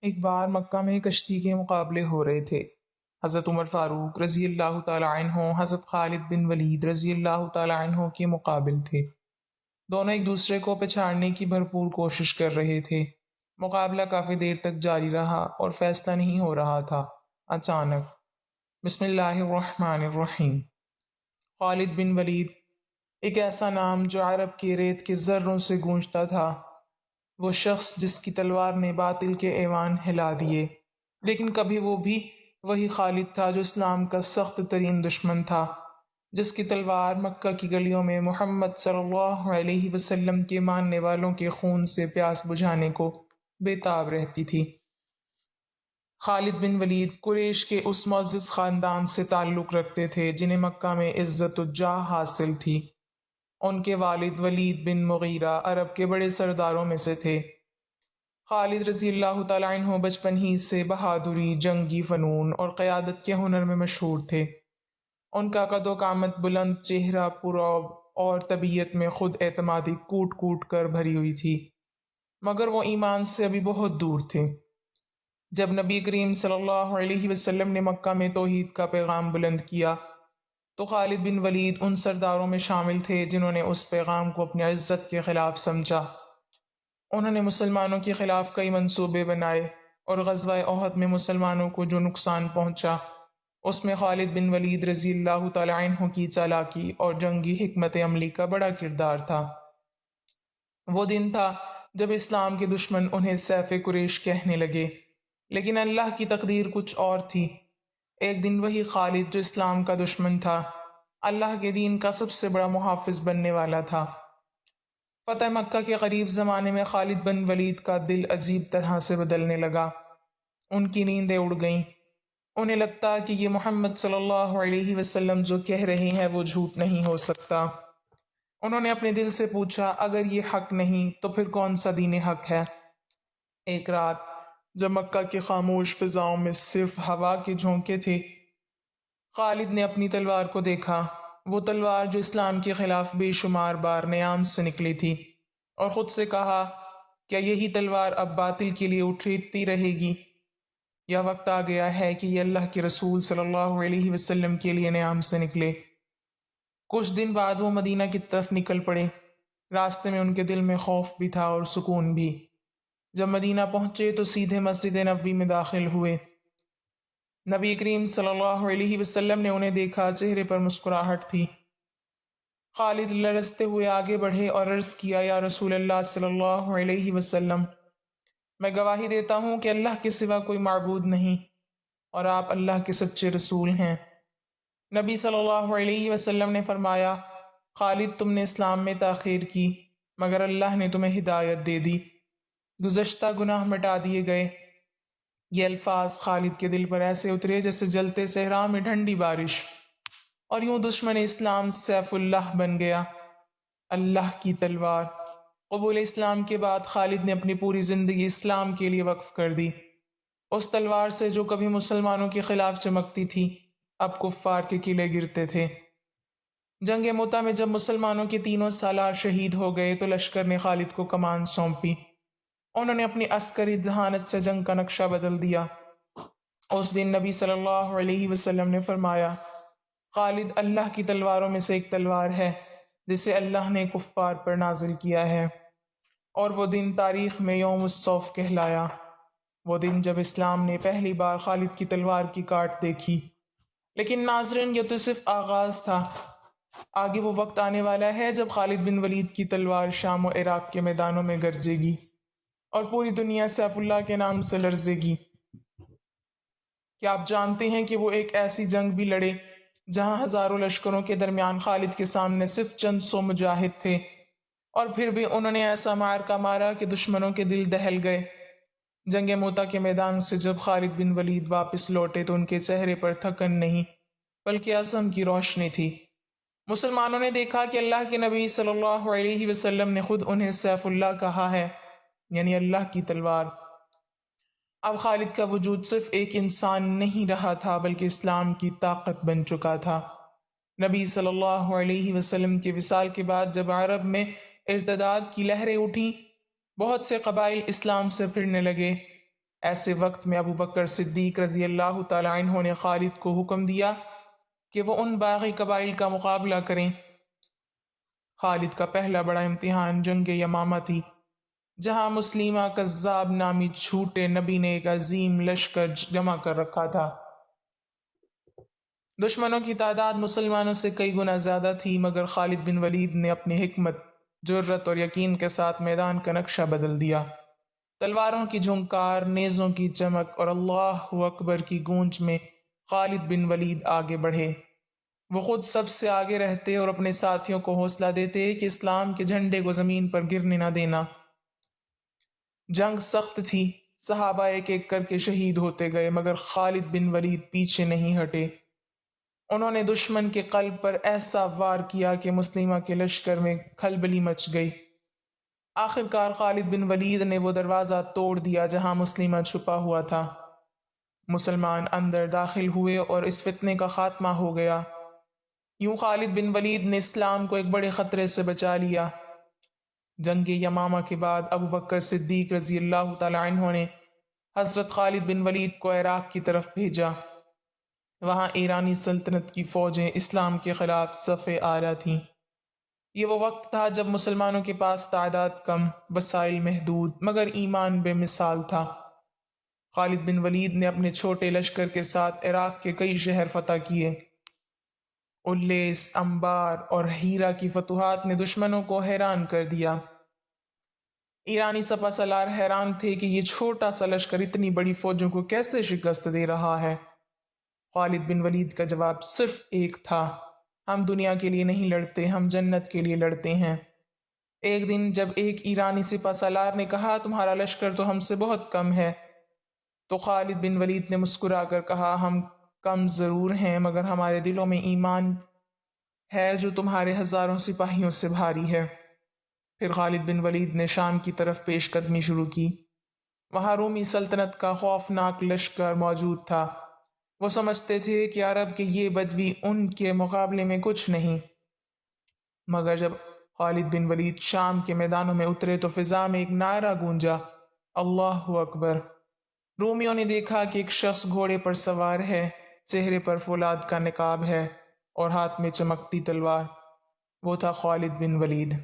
ایک بار مکہ میں کشتی کے مقابلے ہو رہے تھے۔ حضرت عمر فاروق رضی اللہ تعالیٰ عنہ حضرت خالد بن ولید رضی اللہ تعالیٰ عنہ کے مقابل تھے۔ دونوں ایک دوسرے کو پچھاڑنے کی بھرپور کوشش کر رہے تھے۔ مقابلہ کافی دیر تک جاری رہا اور فیصلہ نہیں ہو رہا تھا۔ اچانک بسم اللہ الرحمن الرحیم، خالد بن ولید، ایک ایسا نام جو عرب کے ریت کے ذروں سے گونجتا تھا، وہ شخص جس کی تلوار نے باطل کے ایوان ہلا دیے، لیکن کبھی وہ بھی وہی خالد تھا جو اسلام کا سخت ترین دشمن تھا، جس کی تلوار مکہ کی گلیوں میں محمد صلی اللہ علیہ وسلم کے ماننے والوں کے خون سے پیاس بجھانے کو بے تاب رہتی تھی۔ خالد بن ولید قریش کے اس معزز خاندان سے تعلق رکھتے تھے جنہیں مکہ میں عزت و جاہ حاصل تھی۔ ان کے والد ولید بن مغیرہ عرب کے بڑے سرداروں میں سے تھے۔ خالد رضی اللہ تعالیٰ عنہ بچپن ہی سے بہادری، جنگی فنون اور قیادت کے ہنر میں مشہور تھے۔ ان کا قد و قامت بلند، چہرہ پرعب اور طبیعت میں خود اعتمادی کوٹ کوٹ کر بھری ہوئی تھی، مگر وہ ایمان سے ابھی بہت دور تھے۔ جب نبی کریم صلی اللہ علیہ وسلم نے مکہ میں توحید کا پیغام بلند کیا تو خالد بن ولید ان سرداروں میں شامل تھے جنہوں نے اس پیغام کو اپنی عزت کے خلاف سمجھا۔ انہوں نے مسلمانوں کے خلاف کئی منصوبے بنائے اور غزوہ احد میں مسلمانوں کو جو نقصان پہنچا اس میں خالد بن ولید رضی اللہ تعالی عنہ کی چالاکی اور جنگی حکمت عملی کا بڑا کردار تھا۔ وہ دن تھا جب اسلام کے دشمن انہیں سیف قریش کہنے لگے، لیکن اللہ کی تقدیر کچھ اور تھی۔ ایک دن وہی خالد جو اسلام کا دشمن تھا، اللہ کے دین کا سب سے بڑا محافظ بننے والا تھا۔ فتح مکہ کے قریب زمانے میں خالد بن ولید کا دل عجیب طرح سے بدلنے لگا۔ ان کی نیندیں اڑ گئیں۔ انہیں لگتا کہ یہ محمد صلی اللہ علیہ وسلم جو کہہ رہے ہیں وہ جھوٹ نہیں ہو سکتا۔ انہوں نے اپنے دل سے پوچھا، اگر یہ حق نہیں تو پھر کون سا دین حق ہے؟ ایک رات جب مکہ کے خاموش فضاؤں میں صرف ہوا کے جھونکے تھے، خالد نے اپنی تلوار کو دیکھا، وہ تلوار جو اسلام کے خلاف بے شمار بار نیام سے نکلی تھی، اور خود سے کہا، کیا یہی تلوار اب باطل کے لیے اٹھتی رہے گی، یا وقت آ گیا ہے کہ یہ اللہ کے رسول صلی اللہ علیہ وسلم کے لیے نیام سے نکلے؟ کچھ دن بعد وہ مدینہ کی طرف نکل پڑے۔ راستے میں ان کے دل میں خوف بھی تھا اور سکون بھی۔ جب مدینہ پہنچے تو سیدھے مسجد نبوی میں داخل ہوئے۔ نبی کریم صلی اللہ علیہ وسلم نے انہیں دیکھا، چہرے پر مسکراہٹ تھی۔ خالد لرزتے ہوئے آگے بڑھے اور عرض کیا، یا رسول اللہ صلی اللہ علیہ وسلم، میں گواہی دیتا ہوں کہ اللہ کے سوا کوئی معبود نہیں اور آپ اللہ کے سچے رسول ہیں۔ نبی صلی اللہ علیہ وسلم نے فرمایا، خالد تم نے اسلام میں تاخیر کی مگر اللہ نے تمہیں ہدایت دے دی، گزشتہ گناہ مٹا دیے گئے۔ یہ الفاظ خالد کے دل پر ایسے اترے جیسے جلتے صحرا میں ٹھنڈی بارش، اور یوں دشمن اسلام سیف اللہ بن گیا، اللہ کی تلوار۔ قبول اسلام کے بعد خالد نے اپنی پوری زندگی اسلام کے لیے وقف کر دی۔ اس تلوار سے جو کبھی مسلمانوں کے خلاف چمکتی تھی، اب کفار کے قلعے گرتے تھے۔ جنگ موتا میں جب مسلمانوں کے تینوں سالار شہید ہو گئے تو لشکر نے خالد کو کمان سونپی۔ انہوں نے اپنی عسکری ذہانت سے جنگ کا نقشہ بدل دیا۔ اس دن نبی صلی اللہ علیہ وسلم نے فرمایا، خالد اللہ کی تلواروں میں سے ایک تلوار ہے جسے اللہ نے کفار پر نازل کیا ہے، اور وہ دن تاریخ میں یوم الصوف کہلایا، وہ دن جب اسلام نے پہلی بار خالد کی تلوار کی کاٹ دیکھی۔ لیکن ناظرین، یہ تو صرف آغاز تھا۔ آگے وہ وقت آنے والا ہے جب خالد بن ولید کی تلوار شام و عراق کے میدانوں میں گرجے گی اور پوری دنیا سیف اللہ کے نام سے لرزے گی۔ کیا آپ جانتے ہیں کہ وہ ایک ایسی جنگ بھی لڑے جہاں ہزاروں لشکروں کے درمیان خالد کے سامنے صرف چند سو مجاہد تھے، اور پھر بھی انہوں نے ایسا معرکہ مارا کہ دشمنوں کے دل دہل گئے۔ جنگ موتا کے میدان سے جب خالد بن ولید واپس لوٹے تو ان کے چہرے پر تھکن نہیں بلکہ عزم کی روشنی تھی۔ مسلمانوں نے دیکھا کہ اللہ کے نبی صلی اللہ علیہ وسلم نے خود انہیں سیف اللہ کہا ہے، یعنی اللہ کی تلوار۔ اب خالد کا وجود صرف ایک انسان نہیں رہا تھا بلکہ اسلام کی طاقت بن چکا تھا۔ نبی صلی اللہ علیہ وسلم کے وصال کے بعد جب عرب میں ارتداد کی لہریں اٹھیں، بہت سے قبائل اسلام سے پھرنے لگے۔ ایسے وقت میں ابو بکر صدیق رضی اللہ تعالی عنہ نے خالد کو حکم دیا کہ وہ ان باغی قبائل کا مقابلہ کریں۔ خالد کا پہلا بڑا امتحان جنگ یمامہ تھی، جہاں مسلیمہ کذاب نامی جھوٹے نبی نے ایک عظیم لشکر جمع کر رکھا تھا۔ دشمنوں کی تعداد مسلمانوں سے کئی گنا زیادہ تھی، مگر خالد بن ولید نے اپنی حکمت، جرت اور یقین کے ساتھ میدان کا نقشہ بدل دیا۔ تلواروں کی جھنکار، نیزوں کی چمک اور اللہ اکبر کی گونج میں خالد بن ولید آگے بڑھے۔ وہ خود سب سے آگے رہتے اور اپنے ساتھیوں کو حوصلہ دیتے کہ اسلام کے جھنڈے کو زمین پر گرنے نہ دینا۔ جنگ سخت تھی، صحابہ ایک ایک کر کے شہید ہوتے گئے، مگر خالد بن ولید پیچھے نہیں ہٹے۔ انہوں نے دشمن کے قلب پر ایسا وار کیا کہ مسلمہ کے لشکر میں کھلبلی مچ گئی۔ آخر کار خالد بن ولید نے وہ دروازہ توڑ دیا جہاں مسلمہ چھپا ہوا تھا۔ مسلمان اندر داخل ہوئے اور اس فتنے کا خاتمہ ہو گیا۔ یوں خالد بن ولید نے اسلام کو ایک بڑے خطرے سے بچا لیا۔ جنگ یمامہ کے بعد ابو بکر صدیق رضی اللہ تعالی عنہ نے حضرت خالد بن ولید کو عراق کی طرف بھیجا۔ وہاں ایرانی سلطنت کی فوجیں اسلام کے خلاف صف اعلیٰ تھیں۔ یہ وہ وقت تھا جب مسلمانوں کے پاس تعداد کم، وسائل محدود، مگر ایمان بے مثال تھا۔ خالد بن ولید نے اپنے چھوٹے لشکر کے ساتھ عراق کے کئی شہر فتح کیے۔ الیس، انبار اور ہیرا کی فتوحات نے دشمنوں کو حیران کر دیا۔ ایرانی سپہ سالار حیران تھے کہ یہ چھوٹا سا لشکر اتنی بڑی فوجوں کو کیسے شکست دے رہا ہے۔ خالد بن ولید کا جواب صرف ایک تھا، ہم دنیا کے لیے نہیں لڑتے، ہم جنت کے لیے لڑتے ہیں۔ ایک دن جب ایک ایرانی سپہ سالار نے کہا تمہارا لشکر تو ہم سے بہت کم ہے، تو خالد بن ولید نے مسکرا کر کہا ہم کم ضرور ہیں، مگر ہمارے دلوں میں ایمان ہے جو تمہارے ہزاروں سپاہیوں سے بھاری ہے۔ پھر خالد بن ولید نے شام کی طرف پیش قدمی شروع کی۔ وہاں رومی سلطنت کا خوفناک لشکر موجود تھا۔ وہ سمجھتے تھے کہ عرب کے یہ بدوی ان کے مقابلے میں کچھ نہیں، مگر جب خالد بن ولید شام کے میدانوں میں اترے تو فضا میں ایک نعرہ گونجا، اللہ اکبر۔ رومیوں نے دیکھا کہ ایک شخص گھوڑے پر سوار ہے، چہرے پر فولاد کا نقاب ہے اور ہاتھ میں چمکتی تلوار۔ وہ تھا خالد بن ولید۔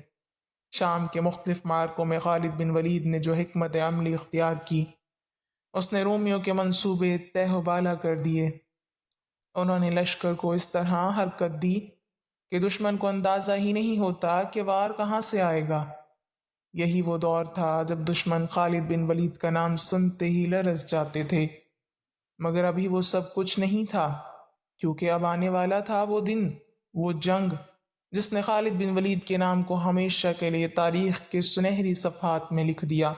شام کے مختلف معرکوں میں خالد بن ولید نے جو حکمت عملی اختیار کی، اس نے رومیوں کے منصوبے تہ و بالا کر دیے۔ انہوں نے لشکر کو اس طرح حرکت دی کہ دشمن کو اندازہ ہی نہیں ہوتا کہ وار کہاں سے آئے گا۔ یہی وہ دور تھا جب دشمن خالد بن ولید کا نام سنتے ہی لرز جاتے تھے، مگر ابھی وہ سب کچھ نہیں تھا، کیونکہ اب آنے والا تھا وہ دن، وہ جنگ جس نے خالد بن ولید کے نام کو ہمیشہ کے لیے تاریخ کے سنہری صفحات میں لکھ دیا۔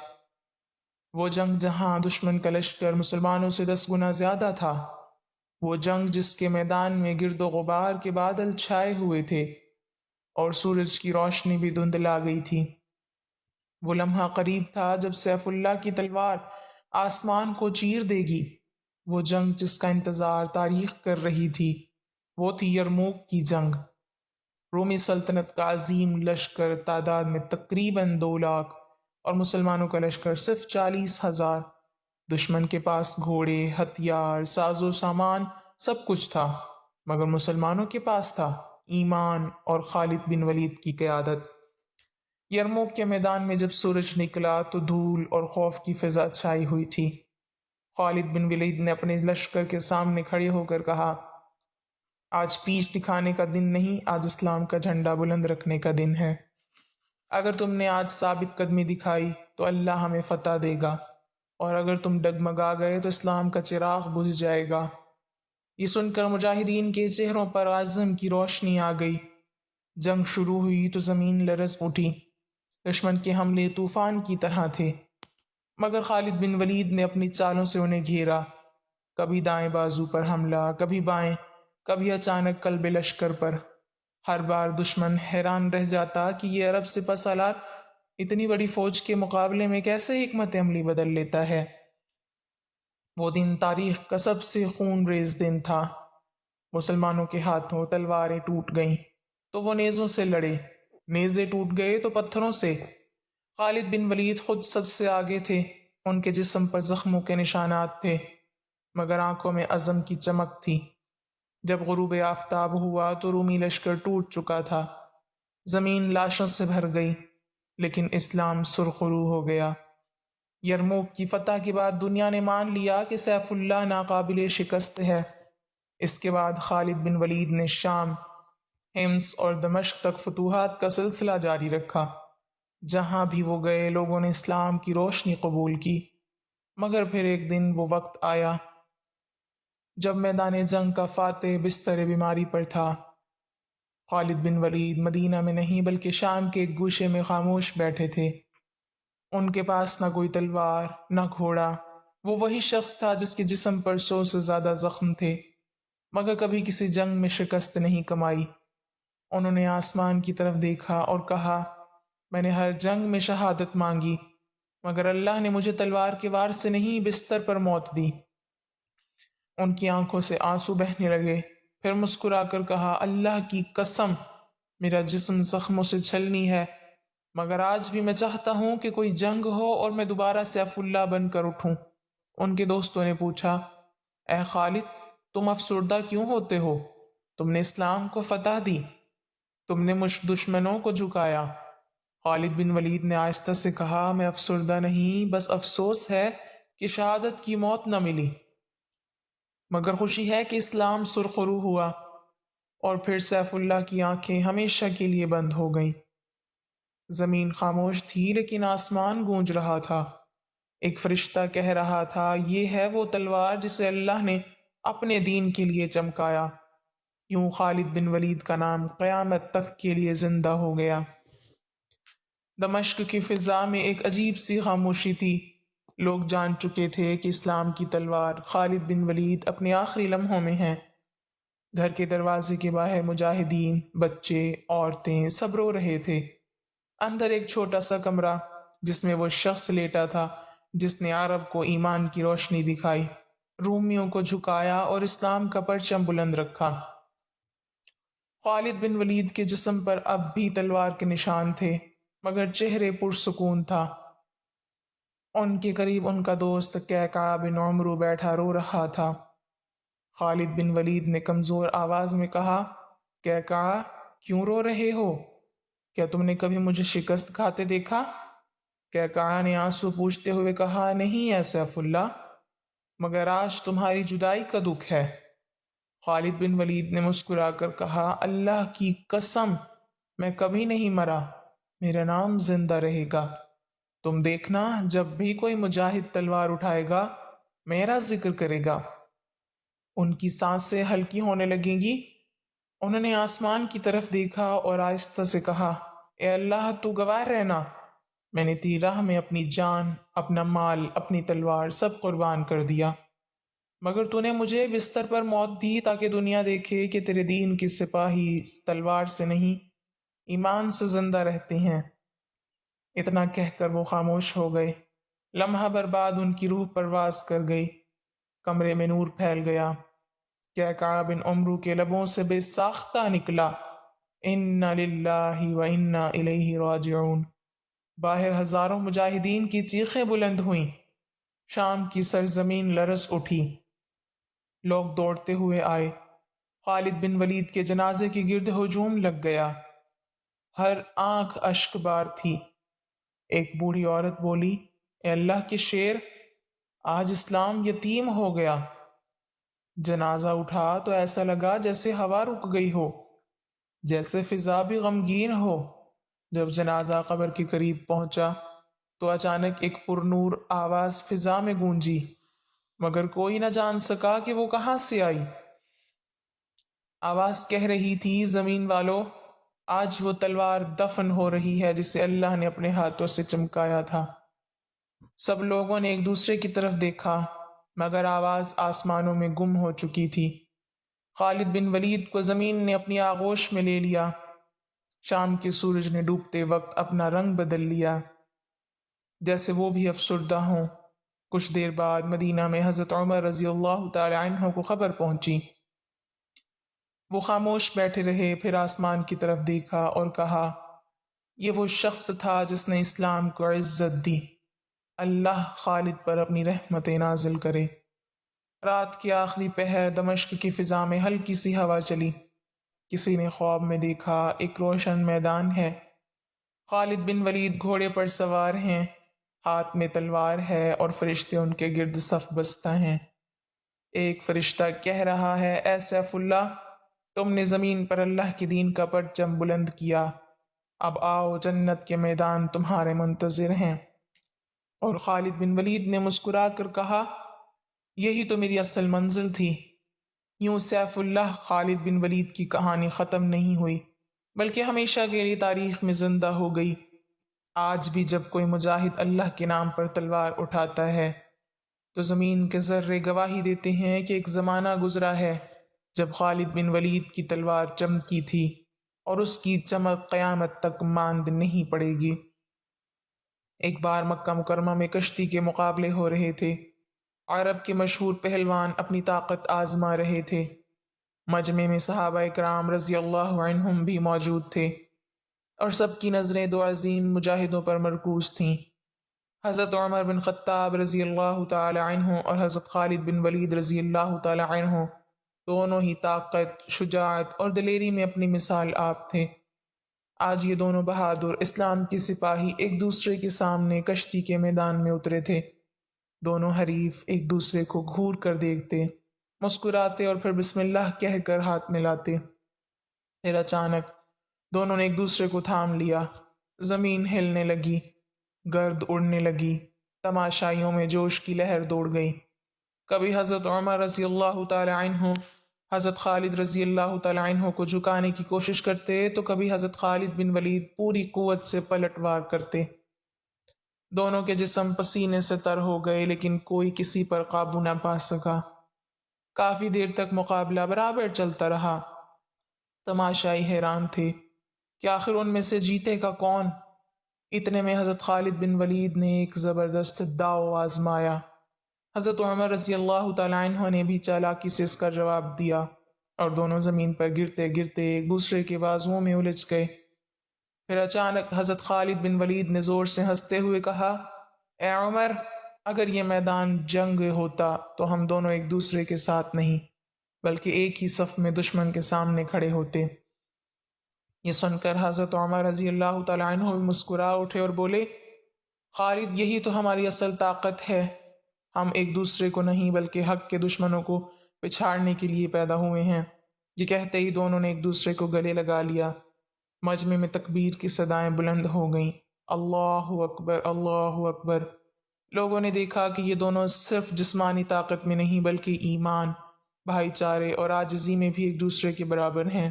وہ جنگ جہاں دشمن کا لشکر مسلمانوں سے 10 گنا زیادہ تھا، وہ جنگ جس کے میدان میں گرد و غبار کے بادل چھائے ہوئے تھے اور سورج کی روشنی بھی دھندلا گئی تھی۔ وہ لمحہ قریب تھا جب سیف اللہ کی تلوار آسمان کو چیر دے گی۔ وہ جنگ جس کا انتظار تاریخ کر رہی تھی، وہ تھی یرموک کی جنگ۔ رومی سلطنت کا عظیم لشکر تعداد میں تقریباً 2 لاکھ اور مسلمانوں کا لشکر صرف 40,000۔ دشمن کے پاس گھوڑے، ہتھیار، ساز و سامان سب کچھ تھا، مگر مسلمانوں کے پاس تھا ایمان اور خالد بن ولید کی قیادت۔ یرموک کے میدان میں جب سورج نکلا تو دھول اور خوف کی فضا چھائی ہوئی تھی۔ خالد بن ولید نے اپنے لشکر کے سامنے کھڑے ہو کر کہا، آج پیٹھ دکھانے کا دن نہیں، آج اسلام کا جھنڈا بلند رکھنے کا دن ہے۔ اگر تم نے آج ثابت قدمی دکھائی تو اللہ ہمیں فتح دے گا، اور اگر تم ڈگمگا گئے تو اسلام کا چراغ بجھ جائے گا۔ یہ سن کر مجاہدین کے چہروں پر عزم کی روشنی آ گئی۔ جنگ شروع ہوئی تو زمین لرز اٹھی۔ دشمن کے حملے طوفان کی طرح تھے، مگر خالد بن ولید نے اپنی چالوں سے انہیں گھیرا۔ کبھی دائیں بازو پر حملہ، کبھی بائیں، کبھی اچانک قلب لشکر پر۔ ہر بار دشمن حیران رہ جاتا کہ یہ عرب سپہ سالار اتنی بڑی فوج کے مقابلے میں کیسے حکمت عملی بدل لیتا ہے۔ وہ دن تاریخ کا سب سے خون ریز دن تھا۔ مسلمانوں کے ہاتھوں تلواریں ٹوٹ گئیں تو وہ نیزوں سے لڑے، نیزے ٹوٹ گئے تو پتھروں سے۔ خالد بن ولید خود سب سے آگے تھے، ان کے جسم پر زخموں کے نشانات تھے، مگر آنکھوں میں عزم کی چمک تھی۔ جب غروب آفتاب ہوا تو رومی لشکر ٹوٹ چکا تھا، زمین لاشوں سے بھر گئی، لیکن اسلام سرخرو ہو گیا۔ یرموک کی فتح کے بعد دنیا نے مان لیا کہ سیف اللہ ناقابل شکست ہے۔ اس کے بعد خالد بن ولید نے شام، حمص اور دمشق تک فتوحات کا سلسلہ جاری رکھا۔ جہاں بھی وہ گئے لوگوں نے اسلام کی روشنی قبول کی، مگر پھر ایک دن وہ وقت آیا جب میدان جنگ کا فاتح بستر بیماری پر تھا۔ خالد بن ولید مدینہ میں نہیں بلکہ شام کے ایک گوشے میں خاموش بیٹھے تھے۔ ان کے پاس نہ کوئی تلوار نہ گھوڑا۔ وہ وہی شخص تھا جس کے جسم پر 100 سے زیادہ زخم تھے، مگر کبھی کسی جنگ میں شکست نہیں کمائی۔ انہوں نے آسمان کی طرف دیکھا اور کہا، میں نے ہر جنگ میں شہادت مانگی، مگر اللہ نے مجھے تلوار کے وار سے نہیں بستر پر موت دی۔ ان کی آنکھوں سے آنسو بہنے لگے، پھر مسکرا کر کہا، اللہ کی قسم میرا جسم زخموں سے چھلنی ہے، مگر آج بھی میں چاہتا ہوں کہ کوئی جنگ ہو اور میں دوبارہ سیف اللہ بن کر اٹھوں۔ ان کے دوستوں نے پوچھا، اے خالد، تم افسردہ کیوں ہوتے ہو؟ تم نے اسلام کو فتح دی، تم نے مجھ دشمنوں کو جھکایا۔ خالد بن ولید نے آہستہ سے کہا، میں افسردہ نہیں، بس افسوس ہے کہ شہادت کی موت نہ ملی، مگر خوشی ہے کہ اسلام سرخرو ہوا۔ اور پھر سیف اللہ کی آنکھیں ہمیشہ کے لیے بند ہو گئیں۔ زمین خاموش تھی لیکن آسمان گونج رہا تھا۔ ایک فرشتہ کہہ رہا تھا، یہ ہے وہ تلوار جسے اللہ نے اپنے دین کے لیے چمکایا۔ یوں خالد بن ولید کا نام قیامت تک کے لیے زندہ ہو گیا۔ دمشق کی فضا میں ایک عجیب سی خاموشی تھی۔ لوگ جان چکے تھے کہ اسلام کی تلوار خالد بن ولید اپنے آخری لمحوں میں ہیں۔ گھر کے دروازے کے باہر مجاہدین، بچے، عورتیں سب رو رہے تھے۔ اندر ایک چھوٹا سا کمرہ جس میں وہ شخص لیٹا تھا جس نے عرب کو ایمان کی روشنی دکھائی، رومیوں کو جھکایا اور اسلام کا پرچم بلند رکھا۔ خالد بن ولید کے جسم پر اب بھی تلوار کے نشان تھے، مگر چہرے پرسکون تھا۔ ان کے قریب ان کا دوست کعکع بن عمرو بیٹھا رو رہا تھا۔ خالد بن ولید نے کمزور آواز میں کہا، کعکع، کیوں رو رہے ہو؟ کیا تم نے کبھی مجھے شکست کھاتے دیکھا؟ کعکع نے آنسو پوچھتے ہوئے کہا، نہیں اے سیف اللہ، مگر آج تمہاری جدائی کا دکھ ہے۔ خالد بن ولید نے مسکرا کر کہا، اللہ کی قسم میں کبھی نہیں مرا، میرا نام زندہ رہے گا۔ تم دیکھنا جب بھی کوئی مجاہد تلوار اٹھائے گا میرا ذکر کرے گا۔ ان کی سانسیں ہلکی ہونے لگیں گی۔ انہوں نے آسمان کی طرف دیکھا اور آہستہ سے کہا، اے اللہ تو گواہ رہنا، میں نے تیری راہ میں اپنی جان، اپنا مال، اپنی تلوار سب قربان کر دیا، مگر تو نے مجھے بستر پر موت دی تاکہ دنیا دیکھے کہ تیرے دین کے سپاہی تلوار سے نہیں ایمان سے زندہ رہتے ہیں۔ اتنا کہہ کر وہ خاموش ہو گئے۔ لمحہ بر بعد ان کی روح پرواز کر گئی، کمرے میں نور پھیل گیا۔ کعکع بن عمرو کے لبوں سے بے ساختہ نکلا، انا للہ و انا الیہ راجعون۔ باہر ہزاروں مجاہدین کی چیخیں بلند ہوئیں، شام کی سرزمین لرز اٹھی۔ لوگ دوڑتے ہوئے آئے، خالد بن ولید کے جنازے کے گرد ہجوم لگ گیا۔ ہر آنکھ اشک بار تھی۔ ایک بوڑھی عورت بولی، اے اللہ کے شیر، آج اسلام یتیم ہو گیا۔ جنازہ اٹھا تو ایسا لگا جیسے ہوا رک گئی ہو، جیسے فضا بھی غمگین ہو۔ جب جنازہ قبر کے قریب پہنچا تو اچانک ایک پرنور آواز فضا میں گونجی، مگر کوئی نہ جان سکا کہ وہ کہاں سے آئی۔ آواز کہہ رہی تھی، زمین والو، آج وہ تلوار دفن ہو رہی ہے جسے اللہ نے اپنے ہاتھوں سے چمکایا تھا۔ سب لوگوں نے ایک دوسرے کی طرف دیکھا، مگر آواز آسمانوں میں گم ہو چکی تھی۔ خالد بن ولید کو زمین نے اپنی آغوش میں لے لیا۔ شام کے سورج نے ڈوبتے وقت اپنا رنگ بدل لیا، جیسے وہ بھی افسردہ ہوں۔ کچھ دیر بعد مدینہ میں حضرت عمر رضی اللہ تعالی عنہ کو خبر پہنچی۔ وہ خاموش بیٹھے رہے، پھر آسمان کی طرف دیکھا اور کہا، یہ وہ شخص تھا جس نے اسلام کو عزت دی۔ اللہ خالد پر اپنی رحمتیں نازل کرے۔ رات کے آخری پہر دمشق کی فضا میں ہلکی سی ہوا چلی۔ کسی نے خواب میں دیکھا ایک روشن میدان ہے، خالد بن ولید گھوڑے پر سوار ہیں، ہاتھ میں تلوار ہے اور فرشتے ان کے گرد صف بستہ ہیں۔ ایک فرشتہ کہہ رہا ہے، اے سیف اللہ، تم نے زمین پر اللہ کے دین کا پرچم بلند کیا، اب آؤ، جنت کے میدان تمہارے منتظر ہیں۔ اور خالد بن ولید نے مسکرا کر کہا، یہی تو میری اصل منزل تھی۔ یوں سیف اللہ خالد بن ولید کی کہانی ختم نہیں ہوئی، بلکہ ہمیشہ کے لیے تاریخ میں زندہ ہو گئی۔ آج بھی جب کوئی مجاہد اللہ کے نام پر تلوار اٹھاتا ہے تو زمین کے ذرے گواہی دیتے ہیں کہ ایک زمانہ گزرا ہے جب خالد بن ولید کی تلوار چمکی تھی، اور اس کی چمک قیامت تک ماند نہیں پڑے گی۔ ایک بار مکہ مکرمہ میں کشتی کے مقابلے ہو رہے تھے۔ عرب کے مشہور پہلوان اپنی طاقت آزما رہے تھے۔ مجمع میں صحابہ اکرام رضی اللہ عنہم بھی موجود تھے، اور سب کی نظریں دو عظیم مجاہدوں پر مرکوز تھیں، حضرت عمر بن خطاب رضی اللہ تعالی عنہ اور حضرت خالد بن ولید رضی اللہ تعالی عنہ۔ دونوں ہی طاقت، شجاعت اور دلیری میں اپنی مثال آپ تھے۔ آج یہ دونوں بہادر اسلام کے سپاہی ایک دوسرے کے سامنے کشتی کے میدان میں اترے تھے۔ دونوں حریف ایک دوسرے کو گھور کر دیکھتے، مسکراتے اور پھر بسم اللہ کہہ کر ہاتھ ملاتے۔ پھر اچانک دونوں نے ایک دوسرے کو تھام لیا، زمین ہلنے لگی، گرد اڑنے لگی، تماشائیوں میں جوش کی لہر دوڑ گئی۔ کبھی حضرت عمر رضی اللہ تعالی عنہ حضرت خالد رضی اللہ تعالی عنہ کو جھکانے کی کوشش کرتے تو کبھی حضرت خالد بن ولید پوری قوت سے پلٹ وار کرتے۔ دونوں کے جسم پسینے سے تر ہو گئے، لیکن کوئی کسی پر قابو نہ پا سکا۔ کافی دیر تک مقابلہ برابر چلتا رہا۔ تماشائی حیران تھے کہ آخر ان میں سے جیتے گا کون۔ اتنے میں حضرت خالد بن ولید نے ایک زبردست داؤ آزمایا۔ حضرت عمر رضی اللہ تعالی عنہ نے بھی چالاکی سے اس کا جواب دیا، اور دونوں زمین پر گرتے گرتے ایک دوسرے کے بازوؤں میں الجھ گئے۔ پھر اچانک حضرت خالد بن ولید نے زور سے ہنستے ہوئے کہا، اے عمر، اگر یہ میدان جنگ ہوتا تو ہم دونوں ایک دوسرے کے ساتھ نہیں بلکہ ایک ہی صف میں دشمن کے سامنے کھڑے ہوتے۔ یہ سن کر حضرت عمر رضی اللہ تعالی عنہ بھی مسکرا اٹھے اور بولے، خالد، یہی تو ہماری اصل طاقت ہے۔ ہم ایک دوسرے کو نہیں بلکہ حق کے دشمنوں کو پچھاڑنے کے لیے پیدا ہوئے ہیں۔ یہ کہتے ہی دونوں نے ایک دوسرے کو گلے لگا لیا۔ مجمع میں تکبیر کی صدائیں بلند ہو گئیں، اللہ اکبر، اللہ اکبر۔ لوگوں نے دیکھا کہ یہ دونوں صرف جسمانی طاقت میں نہیں بلکہ ایمان، بھائی چارے اور عاجزی میں بھی ایک دوسرے کے برابر ہیں۔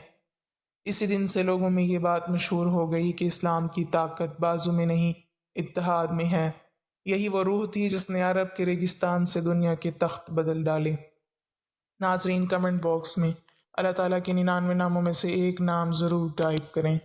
اسی دن سے لوگوں میں یہ بات مشہور ہو گئی کہ اسلام کی طاقت بازو میں نہیں، اتحاد میں ہے۔ یہی وہ روح تھی جس نے عرب کے ریگستان سے دنیا کے تخت بدل ڈالے۔ ناظرین، کمنٹ باکس میں اللہ تعالیٰ کے 99 ناموں میں سے ایک نام ضرور ٹائپ کریں۔